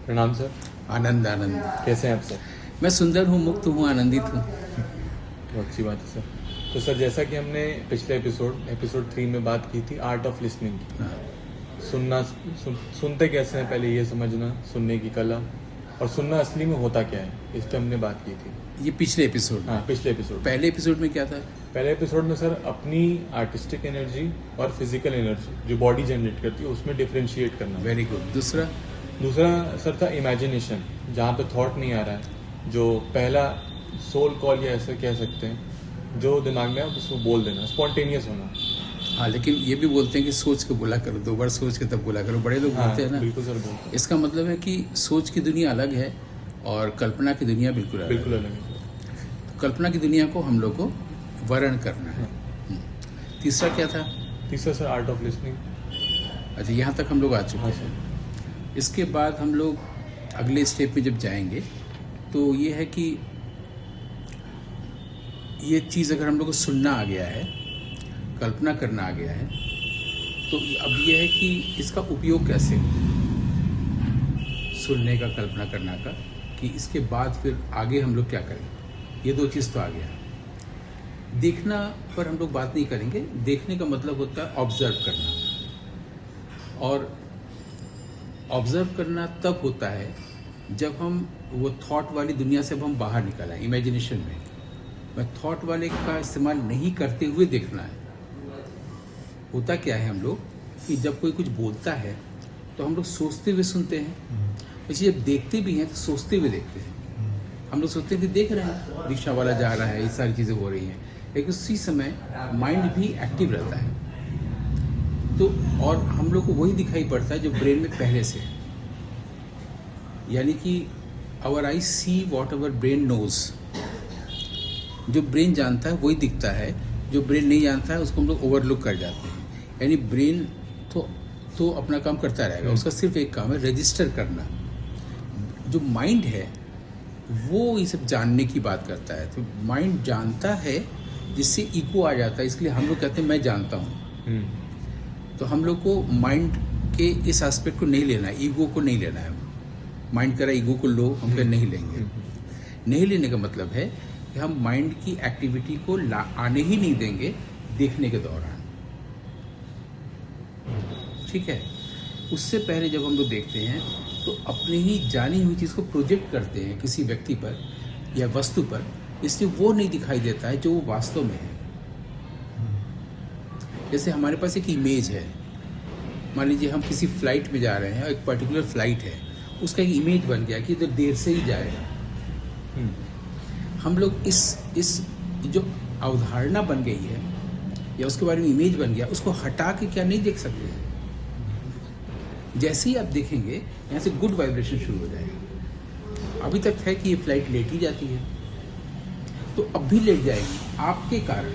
प्रणाम सर। आनंद आनंद। कैसे हैं आप सर? मैं सुंदर हूँ, मुक्त हूँ, आनंदित हूँ। बहुत अच्छी बात है सर। तो सर, जैसा कि हमने पिछले एपिसोड 3 में बात की थी आर्ट ऑफ लिसनिंग की। हाँ। सुनते कैसे हैं पहले ये समझना, सुनने की कला, और सुनना असली में होता क्या है, इस पर हमने बात की थी। ये पिछले एपिसोड में। हाँ, पिछले एपिसोड। पहले एपिसोड में क्या था? पहले एपिसोड में सर अपनी आर्टिस्टिक एनर्जी और फिजिकल एनर्जी जो बॉडी जनरेट करती है उसमें डिफरेंशिएट करना। Very good. दूसरा सर था इमेजिनेशन, जहाँ पे थॉट नहीं आ रहा है, जो पहला सोल कॉल या ऐसा कह सकते हैं, जो दिमाग में है उसको बोल देना, स्पॉन्टेनियस होना। हाँ, लेकिन ये भी बोलते हैं कि सोच के बोला करो, 2 बार सोच के तब बोला करो। बड़े लोग बोलते हैं ना। बिल्कुल सर, बोलते हैं। इसका मतलब है कि सोच की दुनिया अलग है और कल्पना की दुनिया बिल्कुल अलग बिल्कुल है। अलग है। तो कल्पना की दुनिया को हम लोग को वर्ण करना है। तीसरा क्या था? तीसरा सर आर्ट ऑफ लिसनिंग। अच्छा, यहाँ तक हम लोग आ चुके हाँ हैं। सर। इसके बाद हम लोग अगले स्टेप में जब जाएंगे तो ये है कि ये चीज़ अगर हम लोग को सुनना आ गया है, कल्पना करना आ गया है, तो अब ये है कि इसका उपयोग कैसे हो, सुनने का, कल्पना करना का, कि इसके बाद फिर आगे हम लोग क्या करें। ये 2 चीज़ तो आ गया। देखना पर हम लोग बात नहीं करेंगे। देखने का मतलब होता है ऑब्जर्व करना, और ऑब्जर्व करना तब होता है जब हम वो थॉट वाली दुनिया से अब हम बाहर निकल आए, इमेजिनेशन में। मैं थॉट वाले का इस्तेमाल नहीं करते हुए देखना है। होता क्या है हम लोग कि जब कोई कुछ बोलता है तो हम लोग सोचते हुए सुनते हैं, इसी जब देखते भी हैं तो सोचते हुए देखते हैं। हम लोग सोचते हैं कि देख रहे हैं, रिक्शा वाला जा रहा है, ये सारी चीज़ें हो रही हैं, लेकिन उसी समय माइंड भी एक्टिव रहता है। तो और हम लोग को वही दिखाई पड़ता है जो ब्रेन में पहले से है। यानी कि our eye see whatever brain knows. जो ब्रेन जानता है वही दिखता है, जो ब्रेन नहीं जानता है उसको हम लोग ओवरलुक कर जाते हैं। यानी ब्रेन तो अपना काम करता रहेगा, उसका सिर्फ एक काम है, रजिस्टर करना। जो माइंड है वो ये सब जानने की बात करता है। तो माइंड जानता है, जिससे ईगो आ जाता है, इसलिए हम लोग कहते हैं मैं जानता हूँ। तो हम लोग को माइंड के इस एस्पेक्ट को नहीं लेना है, ईगो को नहीं लेना है। माइंड कह रहा है ईगो को लो, हम कह नहीं लेंगे। नहीं लेने का मतलब है कि हम माइंड की एक्टिविटी को आने ही नहीं देंगे देखने के दौरान। ठीक है। उससे पहले जब हम लोग देखते हैं तो अपनी ही जानी हुई चीज़ को प्रोजेक्ट करते हैं किसी व्यक्ति पर या वस्तु पर, इसलिए वो नहीं दिखाई देता है जो वो वास्तव में है। जैसे हमारे पास एक इमेज है, मान लीजिए हम किसी फ्लाइट में जा रहे हैं और एक पर्टिकुलर फ्लाइट है, उसका एक इमेज बन गया कि तो देर से ही जाएगा। हम लोग इस जो अवधारणा बन गई है या उसके बारे में इमेज बन गया, उसको हटा के क्या नहीं देख सकते। जैसे ही आप देखेंगे यहाँ से गुड वाइब्रेशन शुरू हो जाएगा। अभी तक है कि ये फ्लाइट लेट ही जाती है, तो अब भी लेट जाएगी आपके कारण,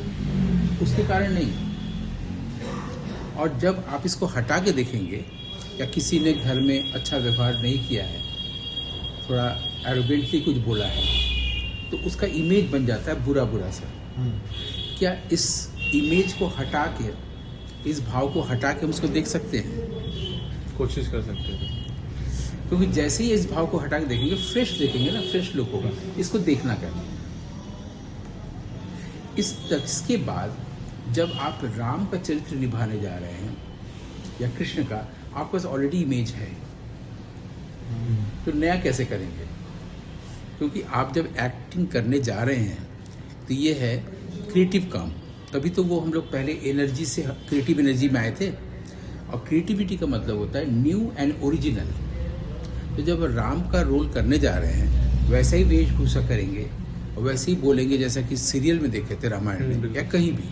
उसके कारण नहीं। और जब आप इसको हटा के देखेंगे, या किसी ने घर में अच्छा व्यवहार नहीं किया है, थोड़ा एरोगेंटली कुछ बोला है, तो उसका इमेज बन जाता है बुरा बुरा सा। क्या इस इमेज को हटा के, इस भाव को हटा के हम उसको देख सकते हैं? कोशिश कर सकते हैं। क्योंकि जैसे ही इस भाव को हटा के देखेंगे, फ्रेश देखेंगे ना, फ्रेश लुक होगा। इसको देखना कहते हैं। इसके बाद जब आप राम का चरित्र निभाने जा रहे हैं या कृष्ण का, आपके पास ऑलरेडी इमेज है, तो नया कैसे करेंगे? क्योंकि आप जब एक्टिंग करने जा रहे हैं तो ये है क्रिएटिव काम। तभी तो वो हम लोग पहले एनर्जी से, क्रिएटिव एनर्जी में आए थे। और क्रिएटिविटी का मतलब होता है न्यू एंड ओरिजिनल। तो जब राम का रोल करने जा रहे हैं, वैसा ही वेशभूषा करेंगे और वैसे ही बोलेंगे जैसा कि सीरियल में देखे थे, रामायण में या कहीं भी।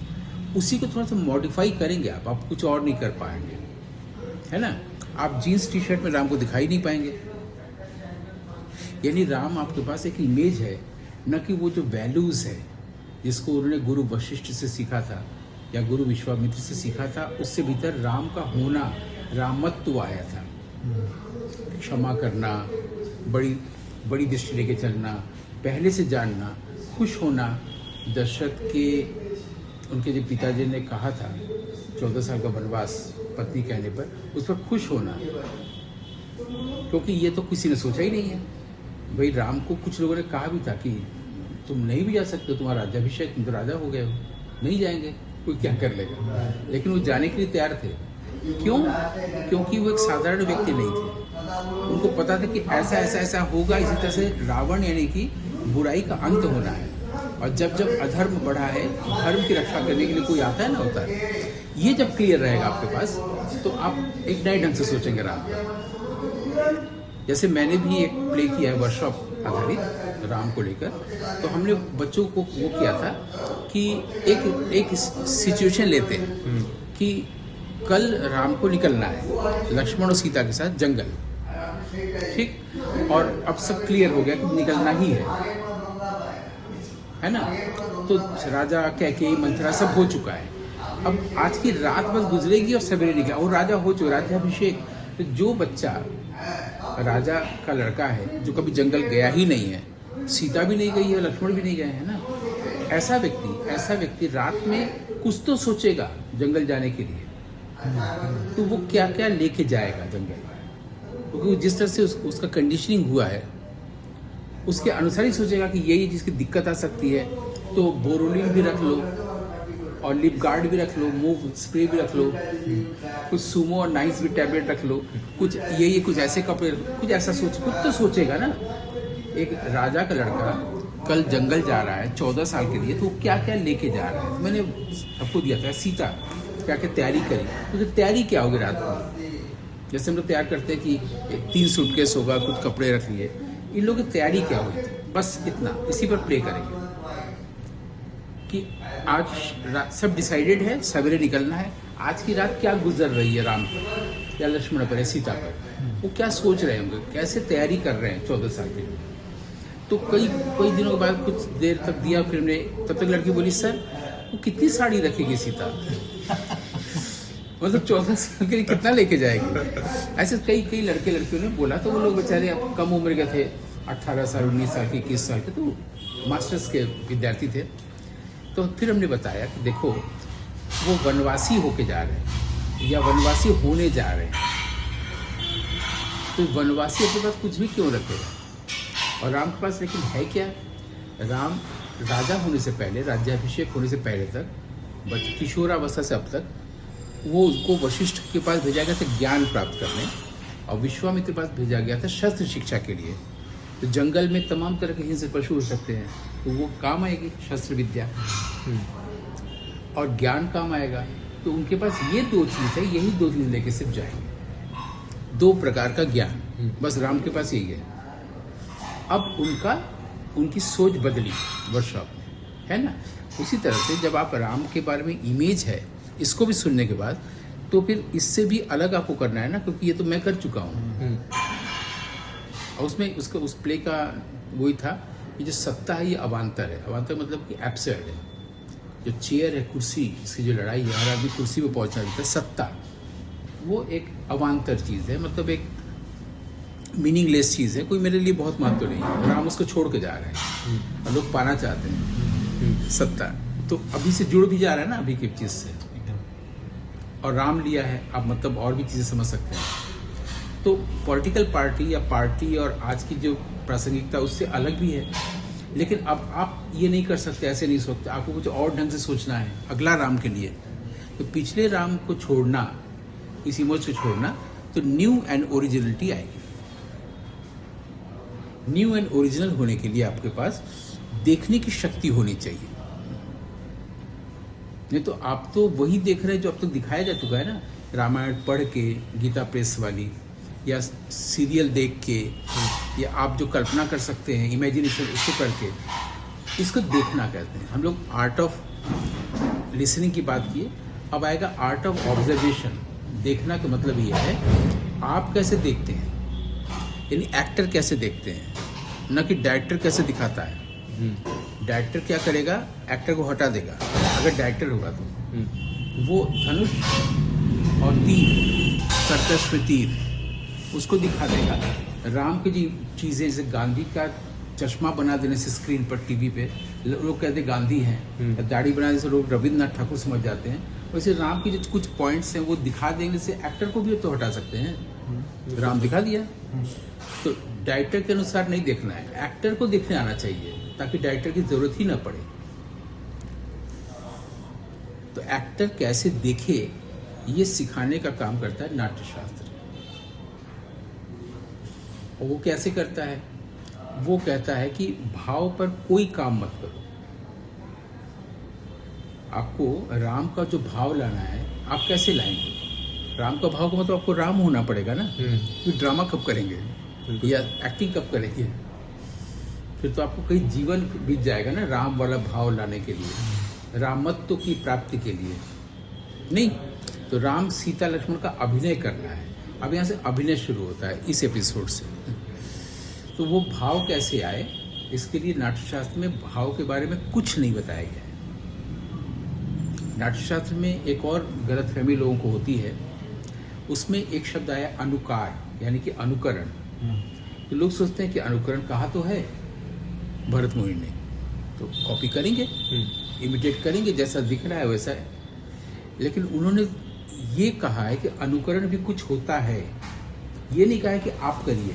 उसी को थोड़ा सा मॉडिफाई करेंगे आप कुछ और नहीं कर पाएंगे, है ना। आप जीन्स टी शर्ट में राम को दिखाई नहीं पाएंगे। यानी राम आपके पास एक इमेज है, न कि वो जो वैल्यूज़ है जिसको उन्होंने गुरु वशिष्ठ से सीखा था या गुरु विश्वामित्र से सीखा था। उससे भीतर राम का होना, रामत्व आया था। क्षमा करना, बड़ी दृष्टि लेके चलना, पहले से जानना, खुश होना। दशरथ के, उनके जो पिताजी ने कहा था 14 साल का वनवास पत्नी कहने पर, उस पर खुश होना, क्योंकि ये तो किसी ने सोचा ही नहीं है। भाई राम को कुछ लोगों ने कहा भी था कि तुम नहीं भी जा सकते हो, तुम्हारा राज्याभिषेक, तुम तो राजा हो गए हो, नहीं जाएंगे, कोई क्या कर लेगा। लेकिन वो जाने के लिए तैयार थे। क्यों? क्योंकि वो एक साधारण व्यक्ति नहीं थे। उनको पता था कि ऐसा ऐसा ऐसा होगा। इसी तरह से रावण यानी कि बुराई का अंत होना है, और जब जब अधर्म बढ़ा है, धर्म की रक्षा करने के लिए कोई आता है ना, होता है। ये जब क्लियर रहेगा आपके पास, तो आप एक नए ढंग से सोचेंगे राम को। जैसे मैंने भी एक प्ले किया है वर्कशॉप आधारित राम को लेकर, तो हमने बच्चों को वो किया था कि एक सिचुएशन लेते हैं कि कल राम को निकलना है लक्ष्मण और सीता के साथ जंगल, ठीक, और अब सब क्लियर हो गया कि निकलना ही है ना। तो राजा कैकेयी मंथरा सब हो चुका है। अब आज की रात बस गुजरेगी और सवेरे निकला, और राजा हो चुका, राज्याभिषेक। तो जो बच्चा राजा का लड़का है, जो कभी जंगल गया ही नहीं है, सीता भी नहीं गई है, लक्ष्मण भी नहीं गए हैं ना, ऐसा व्यक्ति रात में कुछ तो सोचेगा जंगल जाने के लिए। तो वो क्या क्या लेके जाएगा जंगल, क्योंकि जिस तरह से उसका कंडीशनिंग हुआ है, उसके अनुसार ही सोचेगा कि यही जिसकी दिक्कत आ सकती है। तो बोरोलिन भी रख लो, और लिप गार्ड भी रख लो, मूव स्प्रे भी रख लो, कुछ सूमो और नाइस भी टैबलेट रख लो, कुछ ये कुछ ऐसे कपड़े, कुछ ऐसा कुछ तो सोचेगा ना। एक राजा का लड़का कल जंगल जा रहा है 14 साल के लिए, तो वो क्या क्या लेके जा रहा है। मैंने आपको दिया था सीता क्या क्या तैयारी करी, तो तैयारी क्या होगी रात को। जैसे हम लोग तैयार करते हैं कि 3 सूटकेस होगा, कुछ कपड़े रख लिए, इन लोगों की तैयारी क्या हुई थी, बस इतना। इसी पर प्ले करेंगे कि आज सब डिसाइडेड है, सवेरे निकलना है। आज की रात क्या गुजर रही है राम पर या लक्ष्मण पर या सीता पर, वो क्या सोच रहे होंगे, कैसे तैयारी कर रहे हैं 14 साल के लिए। तो कई दिनों के बाद कुछ देर तक दिया, फिर हमने, तब तक लड़की बोली सर वो कितनी साड़ी रखेगी सीता मतलब 14 साल के लिए कितना लेके जाएगी। ऐसे कई लड़के लड़कियों ने बोला। तो वो लोग बेचारे अब कम उम्र के थे, 18 साल 19 साल के 21 साल के, तो मास्टर्स के विद्यार्थी थे। तो फिर हमने बताया कि देखो वो वनवासी होके जा रहे हैं या वनवासी होने जा रहे हैं, तो वनवासी अपने पास कुछ भी क्यों रखेगा। और राम के पास लेकिन है क्या, राम राजा होने से पहले, राज्याभिषेक होने से पहले तक, किशोरावस्था से अब तक, वो उसको वशिष्ठ के पास भेजा गया था ज्ञान प्राप्त करने, और विश्वामित्र के पास भेजा गया था शस्त्र शिक्षा के लिए। तो जंगल में तमाम तरह के हिंस्र पशु हो सकते हैं, तो वो काम आएगी शस्त्र विद्या, और ज्ञान काम आएगा। तो उनके पास ये 2 चीज़ है, यही 2 चीज़ लेके सिर्फ जाएंगे, 2 प्रकार का ज्ञान, बस राम के पास यही है। अब उनकी सोच बदली वर्कशॉप में, है ना। उसी तरह से जब आप राम के बारे में इमेज है, इसको भी सुनने के बाद, तो फिर इससे भी अलग आपको करना है ना, क्योंकि ये तो मैं कर चुका हूँ। और उसमें उस प्ले का वही था कि जो सत्ता है ये अवान्तर है। अवान्तर मतलब कि एब्सर्ड है। जो चेयर है, कुर्सी, इसकी जो लड़ाई है, हर आदमी कुर्सी पे पहुंचना चाहता है, सत्ता वो एक अवान्तर चीज़ है, मतलब एक मीनिंगलेस चीज़ है, कोई मेरे लिए बहुत महत्व नहीं है। राम उसको छोड़ के जा रहे हैं और लोग पाना चाहते हैं सत्ता। तो अभी से जुड़ भी जा रहा है ना अभी की चीज़ से, और राम लिया है, आप मतलब और भी चीज़ें समझ सकते हैं। तो पॉलिटिकल पार्टी या पार्टी और आज की जो प्रासंगिकता उससे अलग भी है, लेकिन अब आप ये नहीं कर सकते, ऐसे नहीं सोचते, आपको कुछ और ढंग से सोचना है अगला राम के लिए। तो पिछले राम को छोड़ना, इस इमेज को छोड़ना, तो न्यू एंड ओरिजिनलिटी आएगी। न्यू एंड ओरिजिनल होने के लिए आपके पास देखने की शक्ति होनी चाहिए। नहीं तो आप तो वही देख रहे हैं जो अब तक दिखाया जा चुका है ना, रामायण पढ़ के, गीता प्रेस वाली, या सीरियल देख के, या आप जो कल्पना कर सकते हैं इमेजिनेशन, उसको करके, इसको देखना कहते हैं हम लोग। आर्ट ऑफ लिसनिंग की बात किए, अब आएगा आर्ट ऑफ ऑब्जर्वेशन। देखना का मतलब ये है आप कैसे देखते हैं, यानी एक्टर कैसे देखते हैं, न कि डायरेक्टर कैसे दिखाता है। डायरेक्टर क्या करेगा, एक्टर को हटा देगा। अगर डायरेक्टर होगा तो वो धनुष और तीर, कर्कश में तीर, उसको दिखा देगा। राम की जो चीज़ें, जैसे गांधी का चश्मा बना देने से स्क्रीन पर, टीवी पे लोग कहते गांधी हैं, दाढ़ी बनाने से लोग रविन्द्रनाथ ठाकुर समझ जाते हैं। वैसे राम की जो कुछ पॉइंट्स हैं वो दिखा देने से एक्टर को भी तो हटा सकते हैं। राम दिखा दिया। तो डायरेक्टर के अनुसार नहीं देखना है, एक्टर को देखने आना चाहिए ताकि डायरेक्टर की जरूरत ही ना पड़े। तो एक्टर कैसे देखे ये सिखाने का काम करता है नाट्यशास्त्र। और वो कैसे करता है? वो कहता है कि भाव पर कोई काम मत करो। आपको राम का जो भाव लाना है आप कैसे लाएंगे? राम का भाव का मतलब आपको राम होना पड़ेगा ना। फिर ड्रामा कब करेंगे या एक्टिंग कब करेंगे? फिर तो आपको कहीं जीवन बीत जाएगा ना राम वाला भाव लाने के लिए, रामत्व की प्राप्ति के लिए नहीं। तो राम सीता लक्ष्मण का अभिनय करना है। अब यहाँ से अभिनय शुरू होता है इस एपिसोड से। तो वो भाव कैसे आए, इसके लिए नाट्यशास्त्र में भाव के बारे में कुछ नहीं बताया गया है। नाट्यशास्त्र में एक और गलतफहमी लोगों को होती है, उसमें एक शब्द आया अनुकार, यानी कि अनुकरण। तो लोग सोचते हैं कि अनुकरण कहा तो है भरत मुनि ने, तो कॉपी करेंगे, इमिटेट करेंगे, जैसा दिख रहा है वैसा है। लेकिन उन्होंने ये कहा है कि अनुकरण भी कुछ होता है, ये नहीं कहा है कि आप करिए।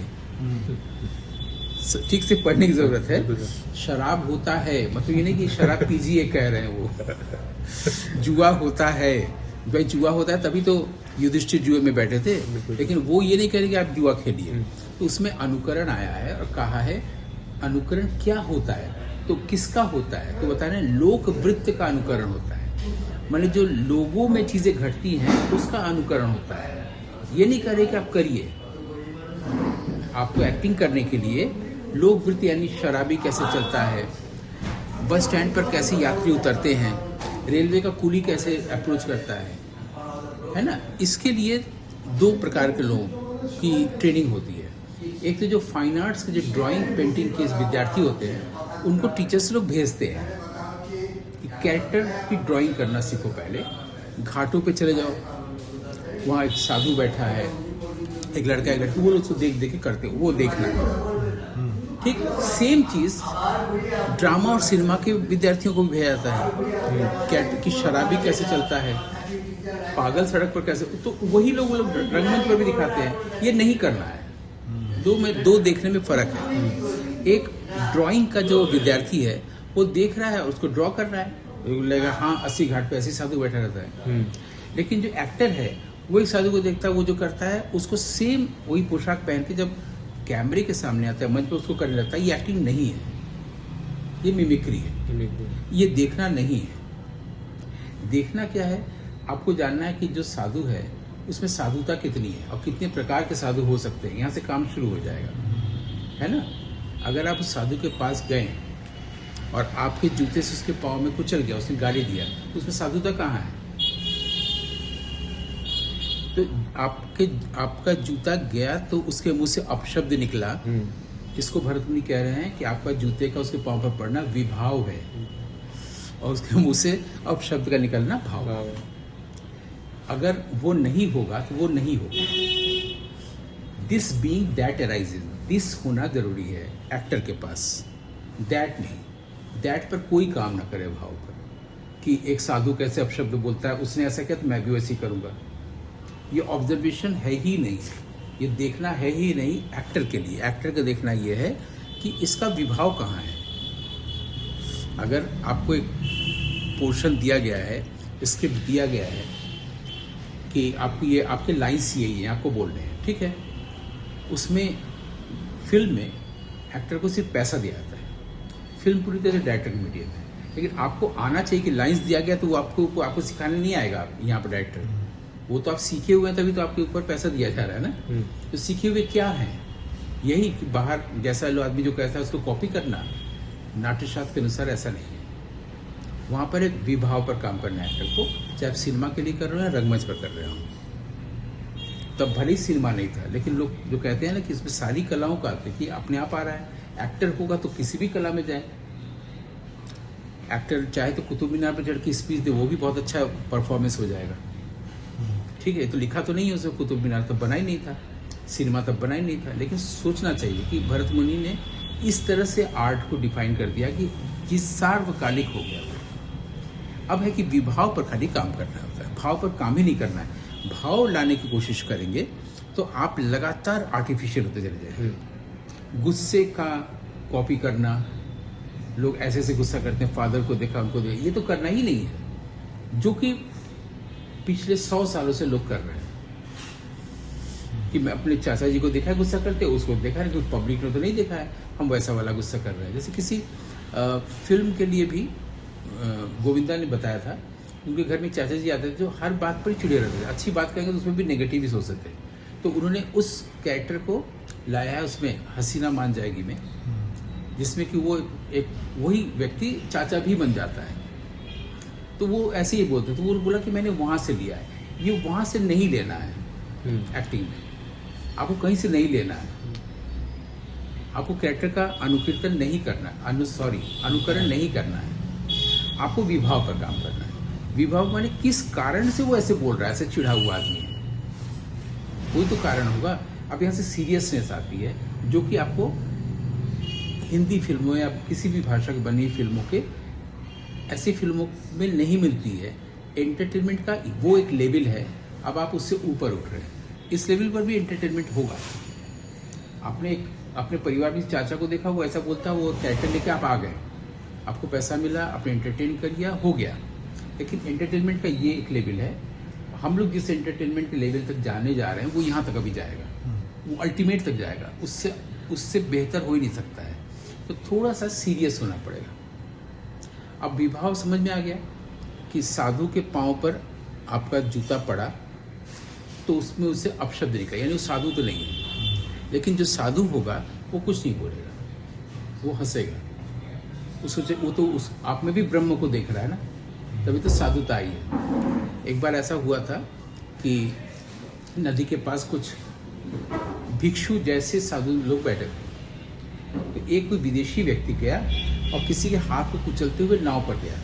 ठीक से पढ़ने की जरूरत है। शराब होता है मतलब ये नहीं कि शराब पीजिए कह रहे हैं वो। जुआ होता है, भाई जुआ होता है तभी तो युधिष्ठिर जुए में बैठे थे, लेकिन वो ये नहीं कह रहे कि आप जुआ खेलिए। तो उसमें अनुकरण आया है और कहा है अनुकरण क्या होता है, तो किसका होता है? तो बता रहे हैं लोक वृत्त का अनुकरण होता है, माने जो लोगों में चीजें घटती हैं उसका अनुकरण होता है। ये नहीं कह रहे कि आप करिए। आपको एक्टिंग करने के लिए लोक वृत्ति यानी शराबी कैसे चलता है, बस स्टैंड पर कैसे यात्री उतरते हैं, रेलवे का कूली कैसे अप्रोच करता है ना, इसके लिए दो प्रकार के लोगों की ट्रेनिंग होती है। एक तो जो फाइन आर्ट्स के जो ड्राइंग पेंटिंग के विद्यार्थी होते हैं उनको टीचर्स लोग भेजते हैं कि कैरेक्टर की ड्राइंग करना सीखो। पहले घाटों पे चले जाओ, वहाँ एक साधु बैठा है, एक लड़का एक लड़की, वो लोग उसको देख देख के करते हो, वो देखना। ठीक सेम चीज़ ड्रामा और सिनेमा के विद्यार्थियों को भी भेजा जाता है। कैरेक्टर की शराबी कैसे चलता है, पागल सड़क पर कैसे, तो वही लोग वो लोग रंगमंच पर भी दिखाते हैं। ये नहीं करना है। दो देखने में फर्क है। एक ड्राइंग का जो विद्यार्थी है वो देख रहा है, उसको ड्रॉ कर रहा है, लगेगा हाँ 80 घाट पे ऐसे साधु बैठा रहता है। लेकिन जो एक्टर है वो एक साधु को देखता है, वो जो करता है उसको सेम वही पोशाक पहन के जब कैमरे के सामने आता है, मंच पे उसको करने लगता है। ये एक्टिंग नहीं है, ये मिमिक्री है। ये देखना नहीं है। देखना क्या है, आपको जानना है कि जो साधु है उसमें साधुता कितनी है और कितने प्रकार के साधु हो सकते हैं। यहाँ से काम शुरू हो जाएगा, है ना। अगर आप उस साधु के पास गए और आपके जूते से उसके पाँव में कुचल गया, उसने गाली दिया, तो उसमें साधुता कहाँ है? तो आपका जूता गया तो उसके मुंह से अपशब्द निकला। इसको भरत मुनि कह रहे हैं कि आपका जूते का उसके पाँव पर पड़ना विभाव है और उसके मुंह से अपशब्द का निकलना भाव है। अगर वो नहीं होगा तो वो नहीं होगा। This being that arises, this होना जरूरी है एक्टर के पास, दैट नहीं। दैट पर कोई काम ना करे भाव पर, कि एक साधु कैसे अपशब्द बोलता है, उसने ऐसा किया तो मैं भी वैसे ही करूँगा। ये ऑब्जर्वेशन है ही नहीं, ये देखना है ही नहीं एक्टर के लिए। एक्टर का देखना ये है कि इसका विभाव कहाँ है। अगर आपको एक पोर्शन दिया गया है, स्क्रिप्ट दिया गया है कि आपको ये आपके लाइन्स यही हैं, आपको बोलने हैं, ठीक है। उसमें फिल्म में एक्टर को सिर्फ पैसा दिया जाता है, फिल्म पूरी तरह से डायरेक्टर की मीडियम है। लेकिन आपको आना चाहिए कि लाइन्स दिया गया तो वो आपको सिखाने नहीं आएगा यहाँ पर डायरेक्टर। वो तो आप सीखे हुए हैं, तभी तो आपके ऊपर पैसा दिया जा रहा है ना। तो सीखे हुए क्या है? यही कि बाहर जैसा लो आदमी जो कहता है उसको कॉपी करना। नाट्यशास्त्र के अनुसार ऐसा नहीं है। वहाँ पर एक विभाव पर काम करना है एक्टर को, चाहे आप सिनेमा के लिए कर रहे हो या रंगमंच पर कर रहे हो। तब भले ही सिनेमा नहीं था, लेकिन लोग जो कहते हैं ना कि इसमें सारी कलाओं का कि अपने आप आ रहा है। एक्टर होगा तो किसी भी कला में जाए। एक्टर चाहे तो कुतुब मीनार पर चढ़ के स्पीच दे, वो भी बहुत अच्छा परफॉर्मेंस हो जाएगा, ठीक है। तो लिखा तो नहीं है उसको, कुतुब मीनार तब बना ही नहीं था, सिनेमा तब बना ही नहीं था। लेकिन सोचना चाहिए कि भरत मुनि ने इस तरह से आर्ट को डिफाइन कर दिया कि सार्वकालिक हो गया। अब है कि विभाव पर खाली काम करना होता है, भाव पर काम ही नहीं करना है। भाव लाने की कोशिश करेंगे तो आप लगातार आर्टिफिशियल होते चले जाएंगे। गुस्से का कॉपी करना, लोग ऐसे ऐसे गुस्सा करते हैं, फादर को देखा उनको देखा, ये तो करना ही नहीं है, जो कि पिछले 100 सालों से लोग कर रहे हैं। कि मैं अपने चाचा जी को देखा है गुस्सा करते, उसको देखा है, क्योंकि पब्लिक ने तो नहीं देखा है, हम वैसा वाला गुस्सा कर रहे हैं। जैसे किसी फिल्म के लिए भी गोविंदा ने बताया था, उनके घर में चाचा जी आते थे जो हर बात पर चिड़े रहते थे, अच्छी बात कहेंगे तो उसमें भी नेगेटिव ही सोच सकते थे। तो उन्होंने उस कैरेक्टर को लाया है उसमें हसीना मान जाएगी में, जिसमें कि वो एक वही व्यक्ति चाचा भी बन जाता है। तो वो ऐसे ही बोलते, तो वो बोला कि मैंने वहाँ से लिया है, ये वहाँ से नहीं लेना है। एक्टिंग में आपको कहीं से नहीं लेना है, आपको कैरेक्टर का अनुकीर्तन नहीं करना है, अनुकरण नहीं करना है, आपको विभाव पर काम करना है। विभाव माने किस कारण से वो ऐसे बोल रहा है, ऐसे चिढ़ा हुआ आदमी है, कोई तो कारण होगा। अब यहाँ से सीरियसनेस आती है, जो कि आपको हिंदी फिल्मों या किसी भी भाषा की बनी फिल्मों के ऐसी फिल्मों में नहीं मिलती है। एंटरटेनमेंट का वो एक लेवल है, अब आप उससे ऊपर उठ रहे हैं, इस लेवल पर भी एंटरटेनमेंट होगा। आपने अपने परिवार में चाचा को देखा, वो ऐसा बोलता, वो कैरेक्टर लेके आप आ गए, आपको पैसा मिला, आपने एंटरटेन कर दिया, हो गया। लेकिन एंटरटेनमेंट का ये एक लेवल है, हम लोग जिस एंटरटेनमेंट के लेवल तक जाने जा रहे हैं वो यहाँ तक अभी जाएगा, वो अल्टीमेट तक जाएगा, उससे बेहतर हो ही नहीं सकता है। तो थोड़ा सा सीरियस होना पड़ेगा। अब विभाव समझ में आ गया कि साधु के पाँव पर आपका जूता पड़ा तो उसमें उससे अपशब्द निकला, यानी वो साधु तो नहीं है। लेकिन जो साधु होगा वो कुछ नहीं बोलेगा, वो हंसेगा, वो तो उस आप में भी ब्रह्म को देख रहा है ना, तभी तो साधुता आई है। एक बार ऐसा हुआ था कि नदी के पास कुछ भिक्षु जैसे साधु लोग बैठे थे, तो एक कोई विदेशी व्यक्ति गया और किसी के हाथ को कुचलते हुए नाव पर गया,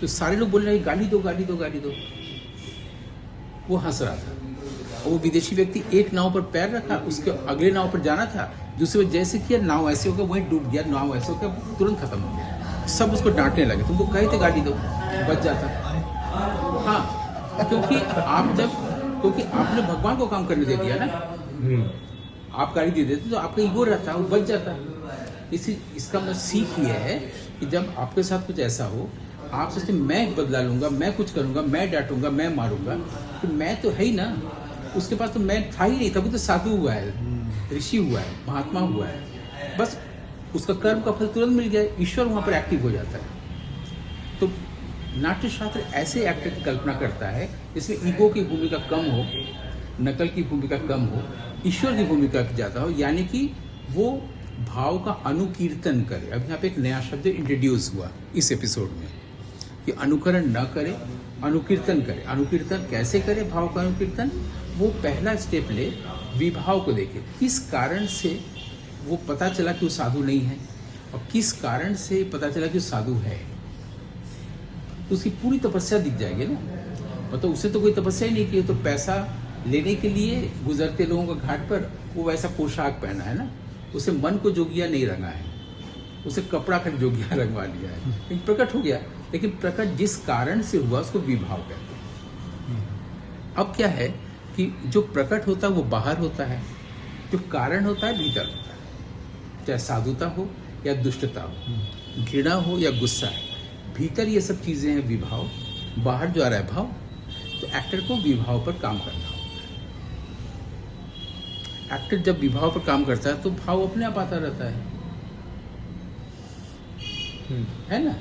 तो सारे लोग बोल रहे हैं गाली दो गाली दो गाली दो। वो हंस रहा था, और वो विदेशी व्यक्ति एक नाव पर पैर रखा, उसके अगले नाव पर जाना था, दूसरे जैसे किया नाव ऐसे हो गया, वहीं डूब गया, नाव ऐसे हो गया, तुरंत खत्म हो गया। सब उसको डांटने लगे, तुमको कहे थे गाली दो, बच जाता। हाँ, क्योंकि आपने भगवान को काम करने दे दिया ना, आप गाली दे देते तो आपका ईगो रहता, वो बच जाता। इसका मतलब सीख ये है कि जब आपके साथ कुछ ऐसा हो, आप सोचते मैं बदला लूंगा, मैं कुछ करूंगा, मैं डांटूंगा, मैं मारूंगा, तो मैं तो है ही ना, उसके पास तो मैं था ही नहीं, तभी तो साधु हुआ है, ऋषि हुआ है, महात्मा हुआ है, बस उसका कर्म का फल तुरंत मिल गया, ईश्वर वहाँ पर एक्टिव हो जाता है। तो नाट्य शास्त्र ऐसे एक्टर की कल्पना करता है जिसमें ईगो की भूमिका कम हो, नकल की भूमिका कम हो, ईश्वर की भूमिका ज़्यादा हो, यानी कि वो भाव का अनुकीर्तन करे। अब यहाँ पे एक नया शब्द इंट्रोड्यूस हुआ इस एपिसोड में कि अनुकरण न करे, अनुकीर्तन करे। अनुकीर्तन कैसे करे? भाव का अनुकीर्तन, वो पहला स्टेप ले, विभाव को देखे, किस कारण से वो पता चला कि वो साधु नहीं है और किस कारण से पता चला कि वो साधु है, तो उसकी पूरी तपस्या दिख जाएगी ना। मतलब उसे तो कोई तपस्या ही नहीं की, तो पैसा लेने के लिए गुजरते लोगों का घाट पर वो वैसा पोशाक पहना है ना, उसे मन को जोगिया नहीं रंगा है, उसे कपड़ा फिर जोगिया रंगवा लिया है, लेकिन प्रकट हो गया। लेकिन प्रकट जिस कारण से हुआ उसको विभाव कहते हैं। अब क्या है कि जो प्रकट होता है वो बाहर होता है, जो कारण होता है भीतर होता है, चाहे साधुता हो या दुष्टता हो, घृणा हो या गुस्सा है, भीतर ये सब चीज़ें हैं विभाव, बाहर जो आ रहा है भाव। तो एक्टर को विभाव पर काम करना होता है। एक्टर जब विभाव पर काम करता है तो भाव अपने आप आता रहता है ना।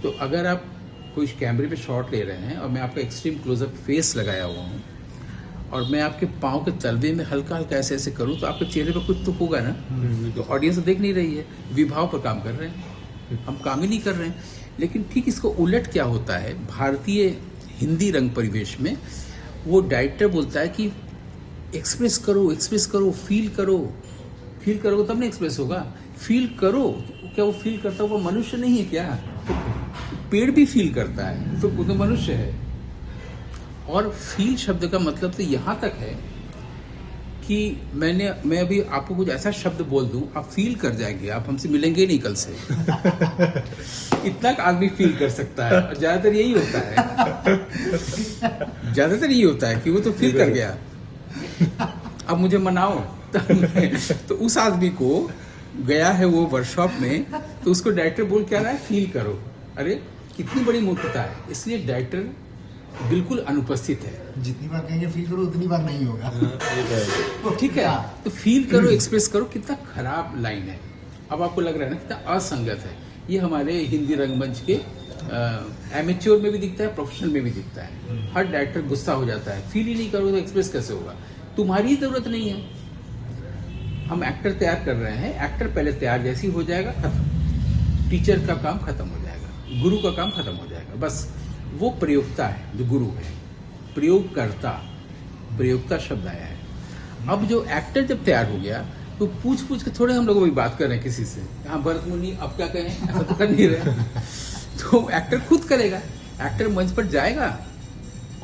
तो अगर आप कोई कैमरे पे शॉट ले रहे हैं और मैं आपका एक्सट्रीम क्लोजअप फेस लगाया हुआ हूँ और मैं आपके पाँव के तलवे में हल्का हल्का ऐसे ऐसे करूँ तो आपके चेहरे पर कुछ तो होगा ना। तो ऑडियंस देख नहीं रही है, विभाव पर काम कर रहे हैं, हम काम ही नहीं कर रहे हैं। लेकिन ठीक इसको उलट क्या होता है, भारतीय हिंदी रंग परिवेश में वो डायरेक्टर बोलता है कि एक्सप्रेस करो, फील करो तब ना एक्सप्रेस होगा। फील करो, क्या वो फील करता हुआ मनुष्य नहीं है क्या? तो पेड़ भी फील करता है, तो वो तो मनुष्य है। और फील शब्द का मतलब तो यहाँ तक है कि मैं अभी आपको कुछ ऐसा शब्द बोल दूं, आप फील कर जाएंगे, आप हमसे मिलेंगे नहीं कल से। इतना आदमी फील कर सकता है, और ज्यादातर यही होता है कि वो तो फील कर गया। अब मुझे मनाओ। तो उस आदमी को गया है वो वर्कशॉप में, तो उसको डायरेक्टर बोल क्या रहा है, फील करो। अरे कितनी बड़ी मूर्खता है। इसलिए डायरेक्टर बिल्कुल अनुपस्थित है। जितनी बार कहेंगे फील करो उतनी बार नहीं होगा। ठीक है, तो फील करो, एक्सप्रेस करो। कितना खराब लाइन है। अब आपको लग रहा है ना कितना असंगत है। ये हमारे हिंदी रंगमंच के एमेच्योर में भी दिखता है, प्रोफेशनल में भी दिखता है। हर डायरेक्टर गुस्सा हो जाता है, फील ही नहीं करोगे तो एक्सप्रेस कैसे होगा। तुम्हारी ही जरूरत नहीं है। हम एक्टर तैयार कर रहे हैं, एक्टर पहले तैयार जैसी हो जाएगा, खत्म। टीचर का काम खत्म हो जाएगा, गुरु का काम खत्म हो जाएगा। बस वो प्रयोक्ता है जो गुरु है, प्रयोगकर्ता, प्रयोक्ता शब्द आया है। अब जो एक्टर जब तैयार हो गया तो पूछ के थोड़े हम लोग अभी बात कर रहे हैं किसी से, हाँ भरत मुनि अब क्या कहें, ऐसा तो कर नहीं रहे। तो एक्टर खुद करेगा। एक्टर मंच पर जाएगा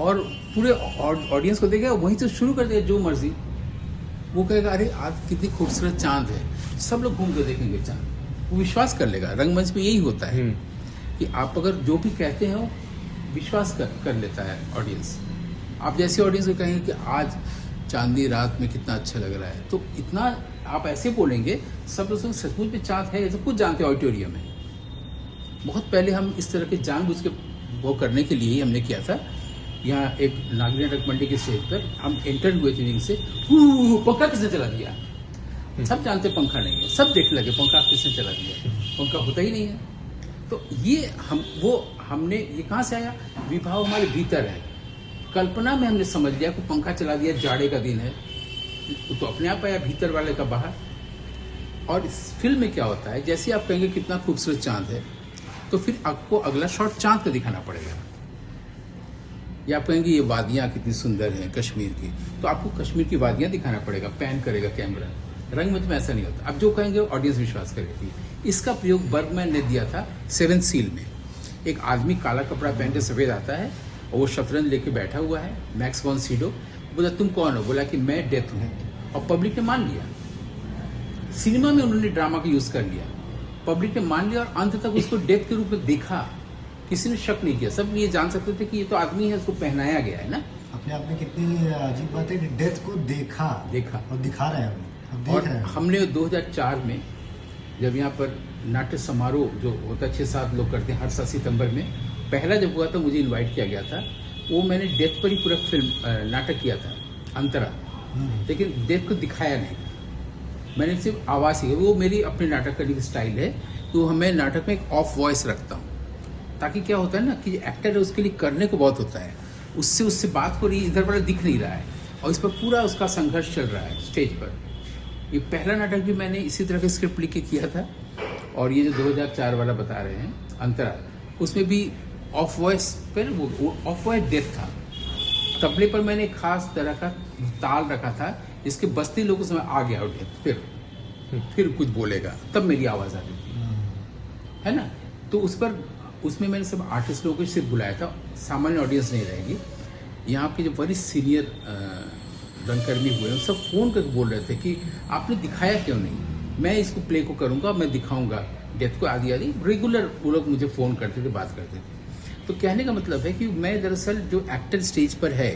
और पूरे ऑडियंस को देखेगा, वहीं से शुरू कर देगा जो मर्जी। वो कहेगा अरे आज कितनी खूबसूरत चांद है, सब लोग घूम के देखेंगे चांद। वो विश्वास कर लेगा। रंगमंच में यही होता है कि आप अगर जो भी कहते हैं वो विश्वास कर लेता है ऑडियंस। आप जैसे ऑडियंस को कहेंगे कि आज चांदनी रात में कितना अच्छा लग रहा है, तो इतना आप ऐसे बोलेंगे, सब लोग सचमुच में चांद है, सब कुछ जानते हैं ऑडिटोरियम में। बहुत पहले हम इस तरह के जानबूझ के वो करने के लिए ही हमने किया था। यहाँ एक नागरी नाटक मंडी के स्टेज पर हम एंटर हुए थे विंग से, पंखा किसने चला दिया। सब जानते पंखा नहीं है, सब देख लगे पंखा किसने चला दिया, पंखा होता ही नहीं है। तो ये हमने ये कहाँ से आया, विभाव हमारे भीतर है। कल्पना में हमने समझ लिया कि पंखा चला दिया, जाड़े का दिन है, तो अपने आप आया भीतर वाले का बाहर। और इस फिल्म में क्या होता है, जैसे आप कहेंगे कितना खूबसूरत चांद है, तो फिर आपको अगला शॉट चांद का दिखाना पड़ेगा। या आप कहेंगे ये वादियाँ कितनी सुंदर हैं कश्मीर की, तो आपको कश्मीर की वादियाँ दिखाना पड़ेगा, पैन करेगा कैमरा। रंगमंच में ऐसा नहीं होता। अब जो कहेंगे ऑडियंस विश्वास करेगी। इसका प्रयोग बर्गमैन ने दिया था 7th सील में। एक आदमी काला कपड़ा पहन के सफ़ेद आता है और वो शतरंज लेके बैठा हुआ है, मैक्स वॉन सीडो। बोला तुम कौन हो, बोला कि मैं डेथ हूँ, और पब्लिक ने मान लिया। सिनेमा में उन्होंने ड्रामा का यूज़ कर लिया, पब्लिक ने मान लिया और अंत तक उसको डेथ के रूप में देखा। किसी ने शक नहीं किया, सब ये जान सकते थे कि ये तो आदमी है, उसको पहनाया गया है ना। अपने आप में कितनी अजीब बात है कि डेथ को देखा और दिखा रहे हैं हम, और हमने 2004 में जब यहाँ पर नाट्य समारोह जो होता है 6-7 लोग करते हैं हर साल सितंबर में, पहला जब हुआ था मुझे इनवाइट किया गया था। वो मैंने डेथ पर ही पूरा फिल्म नाटक किया था, अंतरा। लेकिन डेथ को दिखाया नहीं, मैंने सिर्फ आवाज़ ही। वो मेरी अपने नाटक करने की स्टाइल है, तो मैं नाटक में एक ऑफ वॉइस रखता हूँ, ताकि क्या होता है ना कि एक्टर है उसके लिए करने को बहुत होता है, उससे बात हो रही, इधर वाला दिख नहीं रहा है, और इस पर पूरा उसका संघर्ष चल रहा है स्टेज पर। ये पहला नाटक भी मैंने इसी तरह का स्क्रिप्ट लिख के किया था। और ये जो 2004 वाला बता रहे हैं अंतरा, उसमें भी ऑफ वॉइस पर वो ऑफ वॉइस डेथ था। तबले पर मैंने खास तरह का ताल रखा था, जिसके बजते लोगों से आ गया डेथ, फिर कुछ बोलेगा, तब मेरी आवाज़ आ रही थी, है ना। तो उसमें मैंने सब आर्टिस्ट लोगों को सिर्फ बुलाया था, सामान्य ऑडियंस नहीं रहेगी। यहाँ के जो वरिष्ठ सीनियर रंगकर्मी हुए हैं सब फ़ोन करके बोल रहे थे कि आपने दिखाया क्यों नहीं, मैं इसको प्ले को करूँगा, मैं दिखाऊँगा डेथ को, आदि आदि। रेगुलर वो लोग मुझे फ़ोन करते थे, बात करते थे। तो कहने का मतलब है कि मैं दरअसल जो एक्टर स्टेज पर है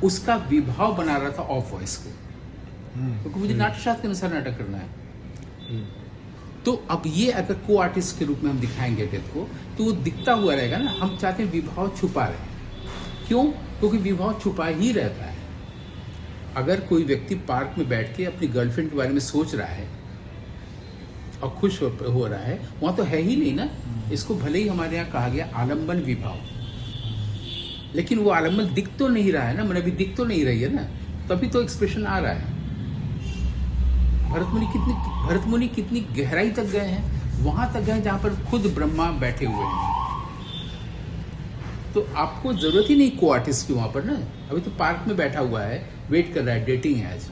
उसका विभाव बना रहा था ऑफ वॉइस को, क्योंकि मुझे नाट्यशास्त्र के अनुसार नाटक करना है। तो अब ये अगर को आर्टिस्ट के रूप में हम दिखाएंगे डेथ को, तो वो दिखता हुआ रहेगा ना। हम चाहते हैं विभाव छुपा रहे। क्यों? क्योंकि विभाव छुपा ही रहता है। अगर कोई व्यक्ति पार्क में बैठ के अपनी गर्लफ्रेंड के बारे में सोच रहा है और खुश हो रहा है, वहाँ तो है ही नहीं ना। इसको भले ही हमारे यहाँ कहा गया आलम्बन विभाव, लेकिन वो आलम्बन दिख तो नहीं रहा है ना, मैंने अभी दिख तो नहीं रही है ना, तभी तो एक्सप्रेशन आ रहा है। भरत मुनि कितनी गहराई तक गए हैं, वहां तक गए जहां पर खुद ब्रह्मा बैठे हुए हैं। तो आपको जरूरत ही नहीं को आर्टिस्ट की वहां पर ना। अभी तो पार्क में बैठा हुआ है, वेट कर रहा है, डेटिंग है, आज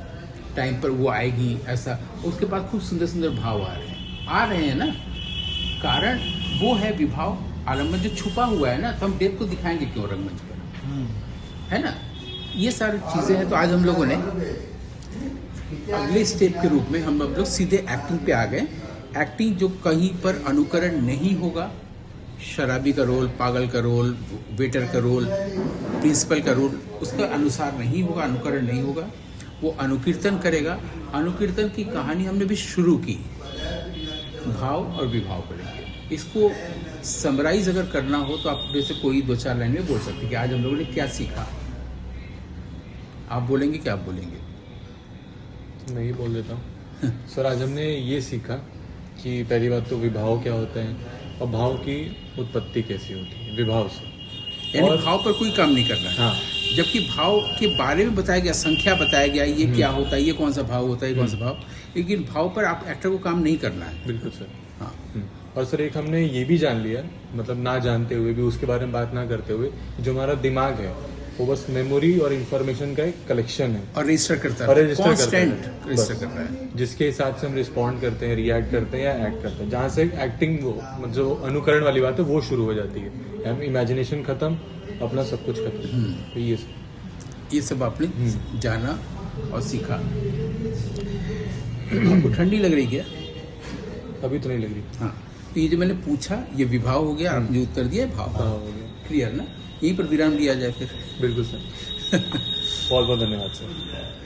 टाइम पर वो आएगी, ऐसा। उसके बाद खूब सुंदर सुंदर भाव आ रहे हैं ना। कारण वो है विभाव, आलम्बन जो छुपा हुआ है ना। तो हम डेथ को दिखाएंगे क्यों रंगमंच पर, है ना। ये सारी चीजें हैं। तो आज हम लोगों ने अगले स्टेप के रूप में हम लोग सीधे एक्टिंग पे आ गए। एक्टिंग जो कहीं पर अनुकरण नहीं होगा, शराबी का रोल, पागल का रोल, वेटर का रोल, प्रिंसिपल का रोल, उसका अनुसार नहीं होगा, अनुकरण नहीं होगा। वो अनुकीर्तन करेगा। अनुकीर्तन की कहानी हमने भी शुरू की, भाव और विभाव करेंगे। इसको समराइज अगर करना हो तो आप में से कोई 2-4 लाइन में बोल सकते हैं कि आज हम लोगों ने क्या सीखा। आप बोलेंगे कि आप बोलेंगे? मैं ही बोल देता हूँ। सर, आज हमने ये सीखा कि पहली बात तो विभाव क्या होते हैं और भाव की उत्पत्ति कैसी होती है विभाव से, यानी और- भाव पर कोई काम नहीं करना है। हाँ, जबकि भाव के बारे में बताया गया, संख्या बताया गया, ये क्या होता है, ये कौन सा भाव होता है, ये कौन सा भाव, लेकिन भाव पर आप एक्टर को काम नहीं करना है। बिल्कुल सर। हाँ, और सर एक हमने ये भी जान लिया, मतलब ना जानते हुए भी, उसके बारे में बात ना करते हुए, जो हमारा दिमाग है वो बस मेमोरी और इंफॉर्मेशन का एक कलेक्शन है और रजिस्टर करता और है, रजिस्टर करता कांस्टेंट है, रजिस्टर बस। कर रहा है। जिसके हिसाब से हम रिस्पॉन्ड करते हैं, रिएक्ट करते हैं या एक्ट करते हैं। जहाँ से एक्टिंग वो मतलब जो अनुकरण वाली बात है वो शुरू हो जाती है, इमेजिनेशन खत्म, अपना सब कुछ खत्म। तो ये सब आपने जाना और सीखा। आपको ठंडी लग रही क्या? अभी तो नहीं लग रही। हाँ, तो ये जो मैंने पूछा ये विभाव हो गया, आपने उत्तर दिया है भाव। हाँ, हो गया। क्लियर ना? यहीं पर विराम लिया जाए फिर। बिल्कुल सर। बहुत बहुत धन्यवाद सर।